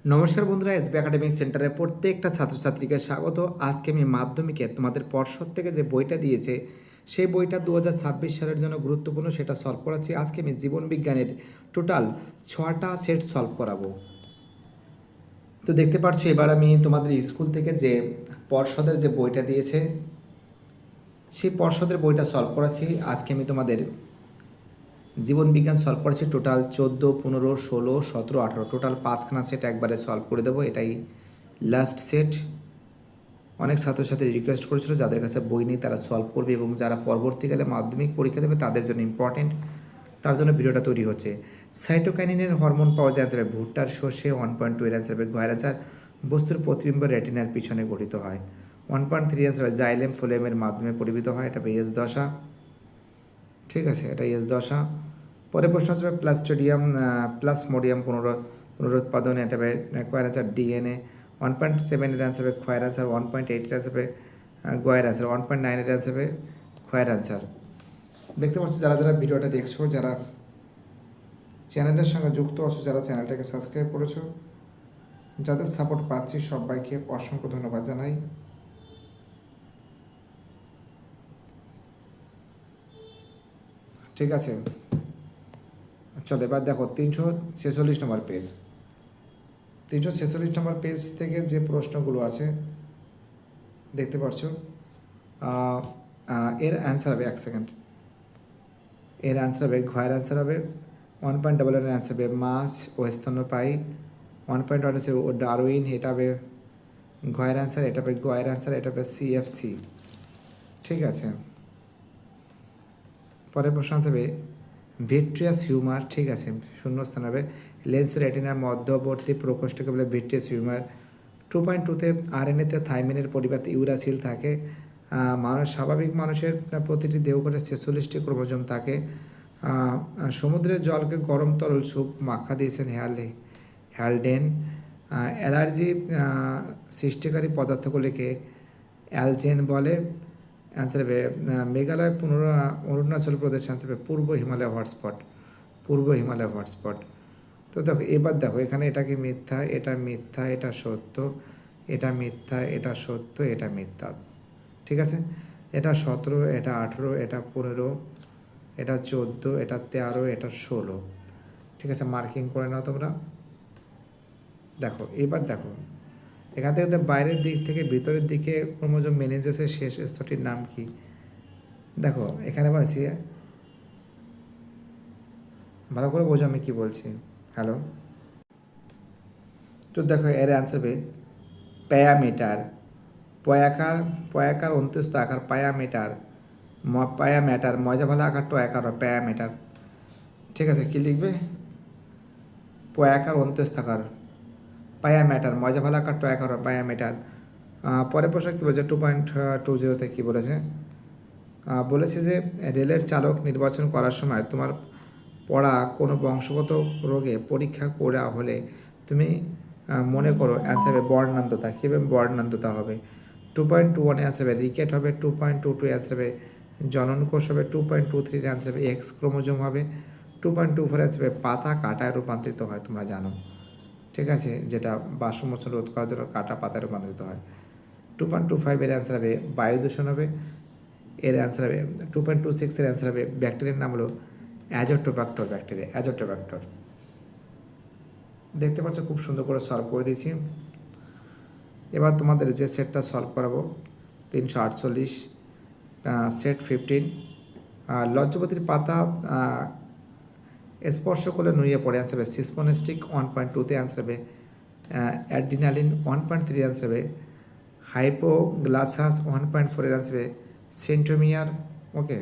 নমস্কার বন্ধুরা, SB academic সেন্টারের প্রত্যেকটা ছাত্রছাত্রীকে স্বাগত। আজকে আমি মাধ্যমিকে তোমাদের পর্ষদ থেকে যে বইটা দিয়েছে সেই বইটা 2026 সালের জন্য গুরুত্বপূর্ণ, সেটা সলভ করাচ্ছি। আজকে আমি জীবন বিজ্ঞানের টোটাল 6টা সেট সলভ করাবো। তো দেখতে পাচ্ছ, এবার আমি তোমাদের স্কুল থেকে যে পর্ষদের যে বইটা দিয়েছে সেই পর্ষদের বইটা সলভ করাচ্ছি। আজকে আমি তোমাদের জীবন বিজ্ঞান সলভ করেছি টোটাল 14, 15, 16, 17, 18 টোটাল 5খানা সেট একবারে সলভ করে দেবো। এটাই লাস্ট সেট। অনেক ছাত্রছাত্রী রিকোয়েস্ট করেছিল যাদের কাছে বই নেই তারা সলভ করবে এবং যারা পরবর্তীকালে মাধ্যমিক পরীক্ষা দেবে তাদের জন্য ইম্পর্টেন্ট, তার জন্য ভিডিওটা তৈরি হচ্ছে। সাইটোকাইনিনের হরমোন পাওয়া যায় অ্যান্সার ভুট্টার শস্যে। 1.2 এর অ্যান্সার হবে গয়ের অ্যান্সার। বস্তুর প্রতিবিম্ব রেটিনার পিছনে গঠিত হয়। 1.3 অ্যান্সার হবে জাইলেম ফ্লোয়েমের মাধ্যমে পরিবিত হয়, এটা এস দশা। ঠিক আছে, এটা এস দশা। পরে প্রশ্ন হচ্ছে প্লাস্টোডিয়াম প্লাসমোডিয়াম পুনরুৎপাদন, এটা হবে কয়ের অ্যান্সার ডিএনএ। 1.7 এর অ্যান্সার হবে ক্ষয়ের অ্যান্সার। 1.8 এর অ্যান্সার হবে গয়ের অ্যান্সার। 1.9 এর অ্যান্সার হবে ক্ষয়ের অ্যান্সার। দেখতে পাচ্ছি যারা যারা ভিডিওটা দেখছো, যারা চ্যানেলের সঙ্গে যুক্ত আছো, যারা চ্যানেলটাকে সাবস্ক্রাইব করেছো, যাদের সাপোর্ট পাচ্ছি সবাইকে অসংখ্য ধন্যবাদ জানাই। ঠিক আছে, চলো এবার দেখো 346 নম্বর পেজ। 346 নম্বর পেজ থেকে যে প্রশ্নগুলো আছে দেখতে পাচ্ছ, এর অ্যান্সার হবে, এক সেকেন্ড, এর অ্যান্সার হবে ঘয়ের অ্যান্সার হবে। 1.8 এর অ্যান্সার হবে মাছ ও স্তন্যপায়ী। 1.1 হচ্ছে ডারউইন, এটা হবে ঘয়ের অ্যান্সার। এটা হবে গয়ের অ্যান্সার, এটা হবে সিএফসি। ঠিক আছে, পরের প্রশ্ন হবে ভিট্রিয়াস হিউমার। ঠিক আছে, শূন্যস্থান হবে লেন্স রেটিনার মধ্যবর্তী প্রকোষ্ঠকে বলে ভিট্রিয়াস হিউমার। 2.2তে আরএনএতে থাইমিনের পরিবর্তে ইউরাসিল থাকে। স্বাভাবিক মানুষের প্রতিটি দেহকোষে 46টি ক্রোমোজোম থাকে। সমুদ্রের জলকে গরম তরল স্যুপ মাখা দিয়েছেন হ্যালডেন। অ্যালার্জি সৃষ্টিকারী পদার্থগুলিকে অ্যালজেন বলে। অ্যান্সার হবে মেঘালয়, অরুণাচল প্রদেশ। অ্যান্সার হবে পূর্ব হিমালয় হটস্পট, পূর্ব হিমালয় হটস্পট। তো দেখো এবার দেখো এখানে এটা কি মিথ্যা, এটা মিথ্যা, এটা সত্য, এটা মিথ্যা, এটা সত্য, এটা মিথ্যা। ঠিক আছে, এটা 17, এটা 18, এটা 15, এটা 14, এটা 13, এটা 16। ঠিক আছে, মার্কিং করে নাও তোমরা। দেখো এবার দেখো এখান থেকে বাইরের দিক থেকে ভিতরের দিকে ক্রোমোজোম মেনেজেসের শেষ স্তরটির নাম কি? দেখো এখানে বলছি, ভালো করে বোঝো আমি কি বলছি। হ্যালো, তো দেখো এর অ্যান্সার হবে প্যায়ামিটার। পয়াকার, পয়াকার অন্ত্যস্ত আকার পায়ামিটার, পায়াম্যাটার, মজা ভালো আকার টো আকার প্যায়ামিটার। ঠিক আছে, কি লিখবে? পয়াকার অন্ত্যস্ত আকার পায়াম্যাটার, মজা ভালো আকার টো আকার পায়ামিটার। পরের প্রশ্ন কী বলেছে 2.20তে কী বলেছে? বলেছে যে রেলের চালক নির্বাচন করার সময় তোমার পড়া কোনো বংশগত রোগে পরীক্ষা করা হলে তুমি মনে করো অ্যান্সার হবে বর্ণান্ধতা। কী হবে? বর্ণান্ধতা হবে। 2.21 অ্যান্সার হবে রিকেট হবে। 2.22 অ্যান্সার হবে জননকোষ হবে। 2.23 অ্যান্সার হবে এক্স ক্রোমোজোম হবে। 2.24 অ্যান্সার হবে পাতা কাটায় রূপান্তরিত হয়, তোমরা জানো। ঠিক আছে, যেটা বাষ্পমোচন রোধ করার জন্য কাটা পাতায় রূপান্তরিত হয়। 2.25 এর অ্যান্সার হবে বায়ু দূষণ হবে। এর অ্যান্সার হবে 2.26 এর অ্যান্সার হবে ব্যাকটেরিয়ার নাম হলো অ্যাজোটোব্যাক্টর ব্যাকটেরিয়া, অ্যাজোটোব্যাক্টর। দেখতে পাচ্ছ খুব সুন্দর করে সলভ করে দিয়েছি। এবার তোমাদের যে সেটটা সলভ করাবো 348 সেট 15। লজ্জপতির পাতা স্পর্শ করলে নুয়ে পড়ে, অ্যান্সার হবে সিসমোনেস্টিক। 1.2তে অ্যান্সার হবে অ্যাড্রিনালিন। 1.3 অ্যান্সার হবে হাইপোগ্লাসাস। 1.4 এর অ্যান্সার হবে সেন্টোমিয়ার। ওকে,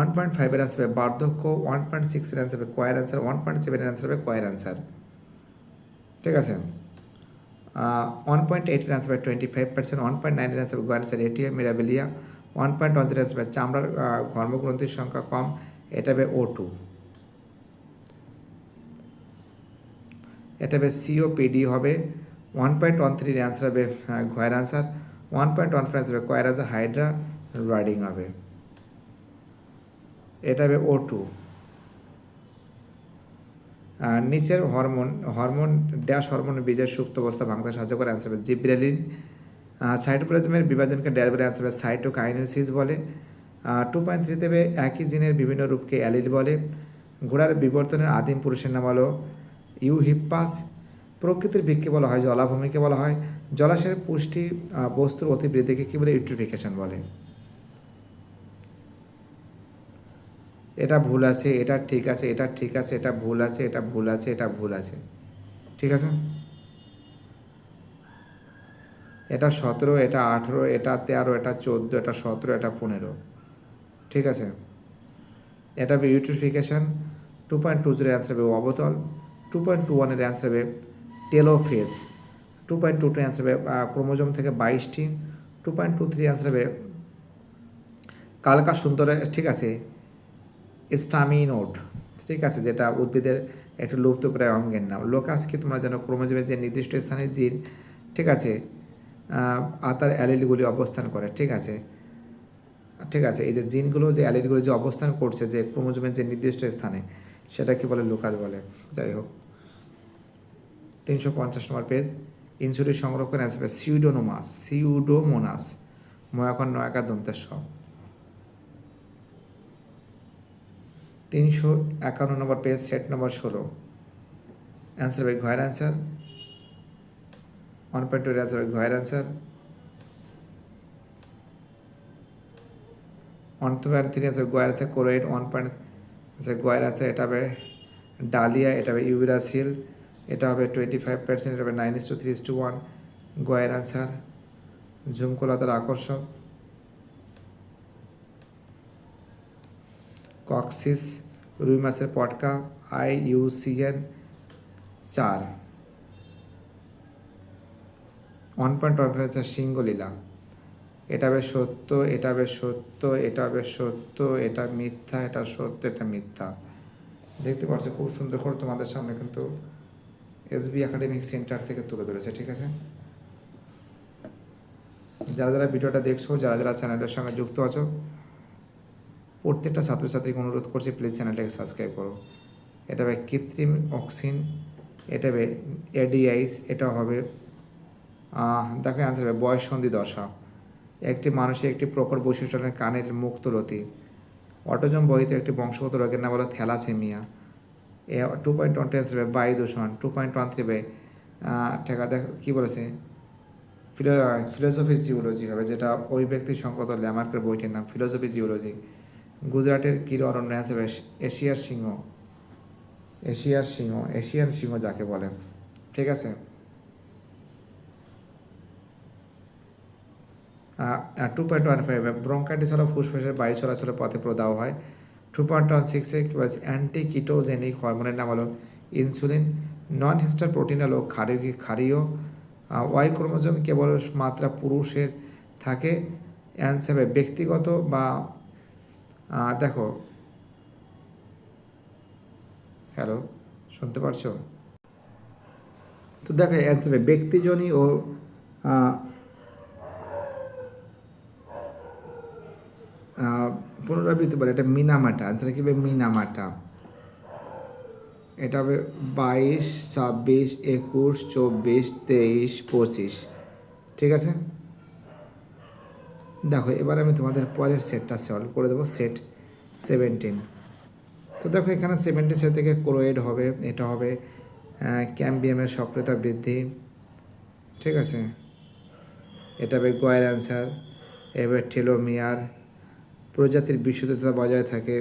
1.5 এর অ্যান্সার হবে বার্ধক্য। 1.6 এর অ্যান্সার হবে কয়ের অ্যান্সার। 1.7 এর অ্যান্সার হবে কয়ের অ্যান্সার। ঠিক আছে, 1.8 এর অ্যান্সার হবে 25%। 1.9 এর অ্যান্সার হবে গয়ের অ্যান্সার এটিএ মিরাবিলিয়া। 1.1 এর অ্যান্সার হবে চামড়ার ঘর্মগ্রন্থির সংখ্যা কম, এটা হবে O2। এটা হবে সিওপিডি হবে। 1.13 এর অ্যান্সার হবে ঘয়ের অ্যান্সার। 1.14 অ্যান্সার হবে কয়ের অ্যান্সার হাইড্রা রাইডিং হবে, এটা হবে O2। নিচের হরমোন ড্যাশ হরমোনের বীজের সুপ্ত অবস্থা ভাঙতে সাহায্য করে, অ্যান্সার হবে জিব্রেলিন। সাইটোপ্লাজমের বিভাজনকে ড্যাশ বলে, অ্যান্সার হবে সাইটোকাইনেসিস বলে। 2.3 দেবে একই জিনের বিভিন্ন রূপকে অ্যালিল বলে। ঘোড়ার বিবর্তনের আদিম পুরুষের নাম হলো ইউহিপ্পাস। প্রকৃতির বৃক্ষকে বলা হয় জলাভূমিকে বলা হয়। জলাশয়ের পুষ্টি বস্তুর অতিবৃদ্ধিকে কী বলে? ইউট্রিফিকেশন বলে। এটা ভুল আছে, এটা ঠিক আছে, এটা ঠিক আছে, এটা ভুল আছে, এটা ভুল আছে, এটা ভুল আছে, ঠিক আছে। এটা 17, এটা 18, এটা 13, এটা 14, এটা 17, এটা 15, ঠিক আছে। এটা হবে ইউট্রিফিকেশন। 2.20 অ্যান্সার হবে অবতল। 2.21 অ্যান্সার হবে টেলোফেজ। 2.22 অ্যান্সার হবে ক্রোমোজোম থেকে 22টি। 2.23 অ্যান্সার হবে কালকা সুন্দরে, ঠিক আছে, স্টামিনোড, ঠিক আছে, যেটা উদ্ভিদের একটু লুপ্তপ্রায় অঙ্গের নাম। লোকাস কি তোমরা জানো? ক্রোমোজোমের যে নির্দিষ্ট স্থানে জিন, ঠিক আছে, তার অ্যালিলগুলি অবস্থান করে, ঠিক আছে, ঠিক আছে। এই যে জিনগুলো যে অ্যালিলগুলো যে অবস্থান করছে যে ক্রোমোজোমের যে নির্দিষ্ট স্থানে, সেটা কি বলে? লোকাস বলে। যাই হোক, 350 নম্বর পেজ। ইনসুলিন সংরক্ষণ আসবে সিউডোমোনাস, ময়াকর নয়াকার দন্তেশ্ব। 351 নম্বর পেজ, সেট নম্বর 16, অ্যান্সার হবে ঘয়ের অ্যান্সার। 1.2 অ্যান্সার হবে ঘয়ের অ্যান্সার। 1.3 অ্যান্সার গোয়ের অ্যান্সার কোরোয়েড। 1. গোয়ের অ্যান্সার, এটা হবে ডালিয়া, এটা হবে ইউরাসিল, এটা হবে 25%, এটা হবে 9:3:1, গোয়ের অ্যান্সার। ঝুমকোলতার আকর্ষক, কক্সিস। রুই মাছের পটকা, IUCN 4। 1.15 সিংহলীলা, এটা হবে সত্য, এটা হবে সত্য, এটা হবে সত্য, এটা মিথ্যা, এটা সত্য, এটা মিথ্যা। দেখতে পাচ্ছ খুব সুন্দর করে তোমাদের সামনে কিন্তু SB একাডেমিক সেন্টার থেকে তুলে ধরেছে, ঠিক আছে। যারা যারা ভিডিওটা দেখছো, যারা যারা চ্যানেলের সঙ্গে যুক্ত আছো, প্রত্যেকটা ছাত্রছাত্রীকে অনুরোধ করছি প্লিজ চ্যানেলটাকে সাবস্ক্রাইব করো। এটা হবে কৃত্রিম অক্সিন, এটা হবে এডিআইস, এটা হবে দেখো অ্যান্সার হবে বয়ঃসন্ধি দশা। একটি মানুষের একটি প্রখর বৈশিষ্ট্য কানের মুক্তরতি। অটোজম বহিত একটি বংশগত রোগের নাম হলো থ্যালাসেমিয়া। 2.1 অ্যান্সার হবে বায়ু দূষণ। 2.13 হবে ঠেকা দেখ কী বলেছে, ফিলোসফি জিওলজি হবে, যেটা ওই ব্যক্তি সংক্রান্ত ল্যামার্কের বইটির নাম ফিলোসফি জিওলজি। গুজরাটের কির অরণ্য হিসেবে এশিয়ার সিংহ, এশিয়ান সিংহ যাকে বলে, ঠিক আছে। 2.15 ব্রঙ্কাইটিস হলো ফুসফুসের বায়ু চলাচলের পথে প্রদাহ হয়। 2.16 কি বলছে, অ্যান্টিকিটোজেনিক হরমোনের নাম হলো ইনসুলিন। নন হিস্টার প্রোটিন হলো ক্ষারীয়। ওয়াই ক্রোমোজোম কেবল মাত্রা পুরুষের থাকে, অ্যান্সার হবে ব্যক্তিগত বা দেখো, হ্যালো শুনতে পারছো? তো দেখো অ্যান্সার হবে ব্যক্তিজনী ও পুনরাবৃত্তি বলে, এটা মিনামাটা, আনসার কি হবে মিনামাটা। এটা হবে 22, 26, 21, 24, 23, 25, ঠিক আছে। দেখো এবার আমি তোমাদের পরের সেটটা সলভ করে দেবো, সেট 17। তো দেখো এখানে 70 সেট থেকে ক্লোরাইড হবে, এটা হবে ক্যাম্বিয়ামের সক্রিয়তা বৃদ্ধি, ঠিক আছে। এটা হবে গোয়ের অ্যান্সার। এবার টেলোমিয়ার, প্রজাতির বিশুদ্ধতা বজায় থাকে।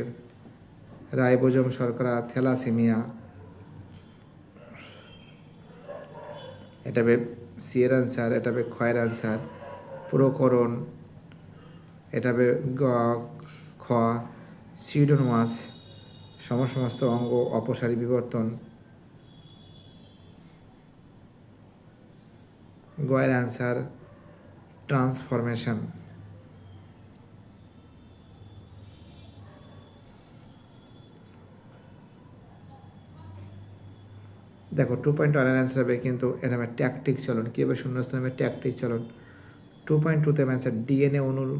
রাইবোজোম শর্করা, থ্যালাসেমিয়া, এটা হবে সিয়ের অ্যান্সার। এটা হবে ক্ষয়ের অ্যান্সার। প্রকরণ, এটা হবে খ। সিউডোনোমাস, সমস্ত অঙ্গ অপসারী বিবর্তন। গয়ের অ্যান্সার ট্রান্সফরমেশন। দেখো 2.1 অ্যান্সার হবে কিন্তু এটা হবে ট্যাকটিক চলন, কী হবে শূন্যস্থান হবে ট্যাকটিক চলন। 2.2 অ্যান্সার DNA অণুর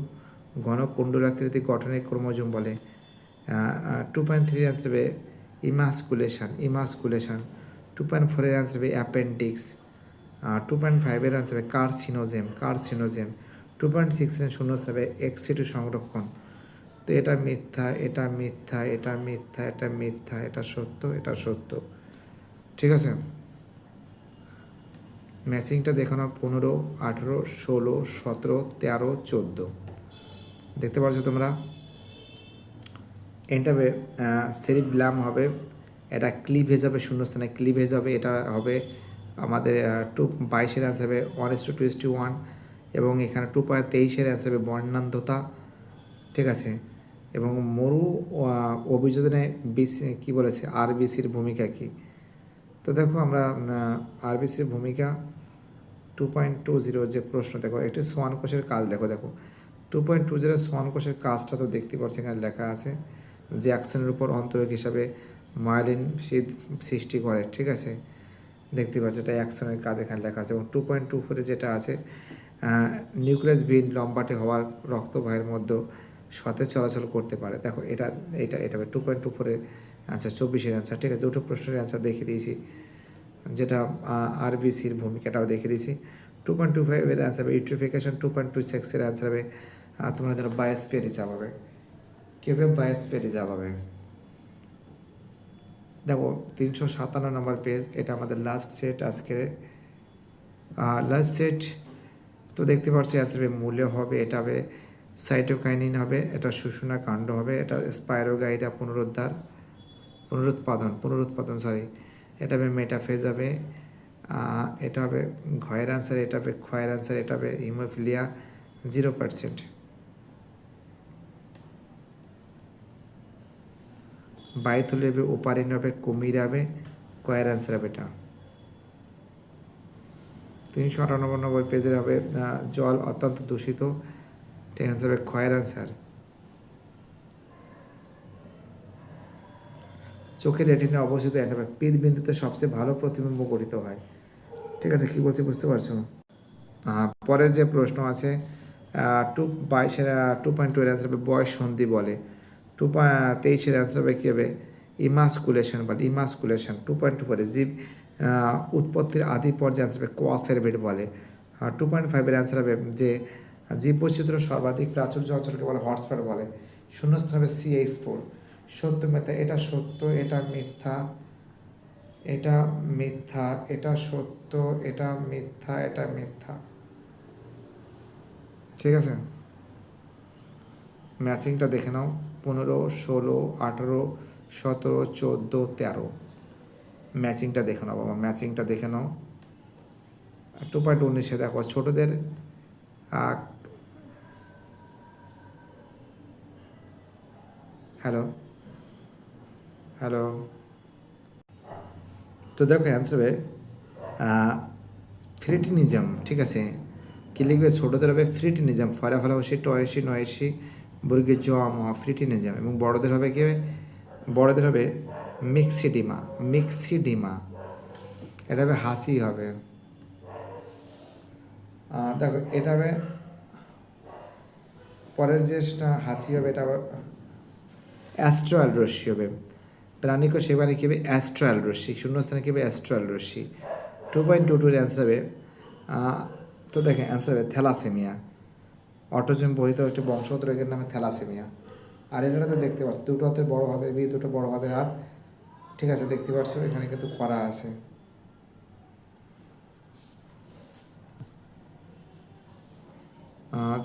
ঘন কুণ্ডলাকৃতি গঠনের ক্রোমোজোম বলে। 2.3 অ্যান্সার হবে ইমাস্কুলেশন 2.4 এর আনসার হবে অ্যাপেন্ডিক্স 2.5 এর আনসার হবে কার্সিনোজেম 2.6 এর শূন্য হবে এক্সিটু সংরক্ষণ। তো এটা মিথ্যা, এটা মিথ্যা, এটা মিথ্যা, এটা মিথ্যা, এটা সত্য, এটা সত্য। ঠিক আছে, ম্যাচিংটা দেখো না, 15, 18, 16, 17, 13, 14 দেখতে পাচ্ছ তোমরা। এটা হবে সেরিব্লাম হবে, এটা ক্লিভেজ হবে, শূন্যস্থানে ক্লিভেজ হবে, এটা হবে আমাদের 22-এর অ্যান্সার হবে 1:2:1 এবং এখানে 2.23-এর অ্যান্সার হবে বর্ণান্ধতা। ঠিক আছে, এবং মরু অভিযোজনে বিসি কী বলেছে, আরবিসির ভূমিকা কী। তো দেখো আমরা আরবিসির ভূমিকা 2.20 যে প্রশ্ন দেখো, একটি সোয়ান কোষের কাজ দেখো 2.20 সোয়ান কোষের কাজটা তো দেখতে পাচ্ছি এখানে লেখা আছে যে অ্যাকশনের উপর অন্তরক হিসাবে মায়োলিন সৃষ্টি করে। ঠিক আছে, দেখতে পাচ্ছি এটা অ্যাকশনের কাজ এখানে লেখা আছে। এবং 2.24 যেটা আছে নিউক্লিয়াস বিহীন লম্বাটে হওয়ার রক্তবাহের মধ্যে সতেজ চলাচল করতে পারে। দেখো এটা এটা এটা 2.24 আনসার, 24-এর আনসার। ঠিক আছে, দুটো প্রশ্নের অ্যান্সার দেখিয়ে দিয়েছি, যেটা আরবিসির ভূমিকাটাও দেখিয়ে দিয়েছি। 2.25-এর অ্যান্সার হবে ইউট্রিফিকেশন। 2.26-এর অ্যান্সার হবে তোমরা যারা বায়োস্ফিয়ার রিজার্ভ হবে, কী হবে, বায়োস্ফিয়ার রিজার্ভ হবে। দেখো 357 নম্বর পেজ, এটা আমাদের লাস্ট সেট আজকে, লাস্ট সেট। তো দেখতে পাচ্ছি অ্যান্সার মূল্য হবে, এটা হবে সাইটোকাইনিন হবে, এটা শুষণা কাণ্ড হবে, এটা স্পাইরোগাইডা পুনরুৎপাদন সরি, এটা হবে মেটাফেজ হবে, এটা হবে ঘয়ের আনসার, এটা হবে ক্ষয়ের আনসার, এটা হবে হিমোফিলিয়া 0%। বায়ুথলি হবে ওপারিন হবে, কুমির হবে, কয়ের আনসার হবে এটা। 398 পেজের হবে জল অত্যন্ত দূষিত, ঠিক আনসার হবে ক্ষয়ের আনসার। চোখের রেটিনে অবস্থিত এটা হবে পিত বিন্দুতে সবচেয়ে ভালো প্রতিবিম্ব গঠিত হয়। ঠিক আছে, কী বলছি বুঝতে পারছো। পরের যে প্রশ্ন আছে 2.2 অ্যান্সার হবে বয়স সন্ধি বলে। 2.23-এর অ্যান্সার হবে কী হবে, ইমাস্কুলেশন বলে, ইমাস্কুলেশন। 2.24 জীব উৎপত্তির আদি পর্যায়ে অ্যান্সার হবে কোয়াসেরবেট বলে। 2.5-এর অ্যান্সার হবে যে জীব বৈচিত্র্য সর্বাধিক প্রাচুর্য অঞ্চলকে বলে হটস্পট বলে। শূন্যস্থান হবে CH4। সত্য মিথ্যা, এটা সত্য, এটা মিথ্যা, এটা মিথ্যা, এটা সত্য, এটা মিথ্যা, এটা মিথ্যা। ঠিক আছে, ম্যাচিংটা দেখে নাও, 15, 16, 18, 17, 14, 13 ম্যাচিংটা দেখে নাও বাবা, ম্যাচিংটা দেখে নাও। 2.19 দেখো ছোটদের হ্যালো হ্যালো তো দেখো অ্যান্সার হবে ফ্রিটিনিজম। ঠিক আছে, কী লিখবে, ছোটোদের হবে ফ্রিটিনিজম, ফলাফলাবসী টয়সি নয়সি বর্গীয় জম ফ্রিটিনিজম। এবং বড়দের হবে কী, বড়দের হবে মিক্সিডিমা, এটা হবে হাঁচি হবে। দেখো এটা হবে পরের যে হাঁচি হবে, এটা অ্যাস্ট্রাল রশ্মি হবে। প্রাণিক সেবানে কী হবে, অ্যাস্ট্রাল রশ্মি, শূন্যস্থানে কী হবে, অ্যাস্ট্রাল রশ্মি। 2.22-এর অ্যান্সার হবে তো দেখেন অ্যান্সার হবে থ্যালাসেমিয়া, অটোজম বহিত একটি বংশগত রোগের নামে থ্যালাসেমিয়া। আর এটা তো দেখতে পাচ্ছ দুটো হাতের বড় হাতের বি, দুটো বড় হাতের আর। ঠিক আছে, দেখতে পাচ্ছ এখানে কিন্তু করা আছে।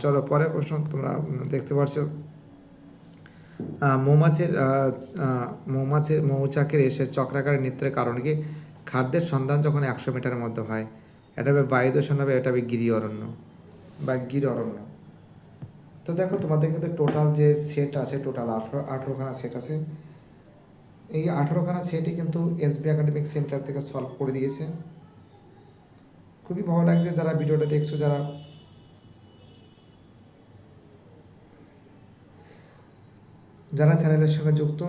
চলো পরের প্রশ্ন তোমরা দেখতে পাচ্ছ, মৌচাকের এসে চক্রাকারে নৃত্যের কারণ কি, খাদ্যের সন্ধান যখন 100 মিটারের মধ্যে হয়। এটা হবে বায়ু দূষণ হবে, এটা হবে গিরি অরণ্য বা গির অরণ্য। তো দেখো তোমাদের কিন্তু টোটাল যে সেট আছে, টোটাল 18খানা সেট আছে। এই 18খানা সেটই কিন্তু এসবি একাডেমিক সেন্টার থেকে সলভ করে দিয়েছে। খুবই ভালো লাগছে যারা ভিডিওটা দেখছো, যারা চ্যানেলের সঙ্গে যুক্ত,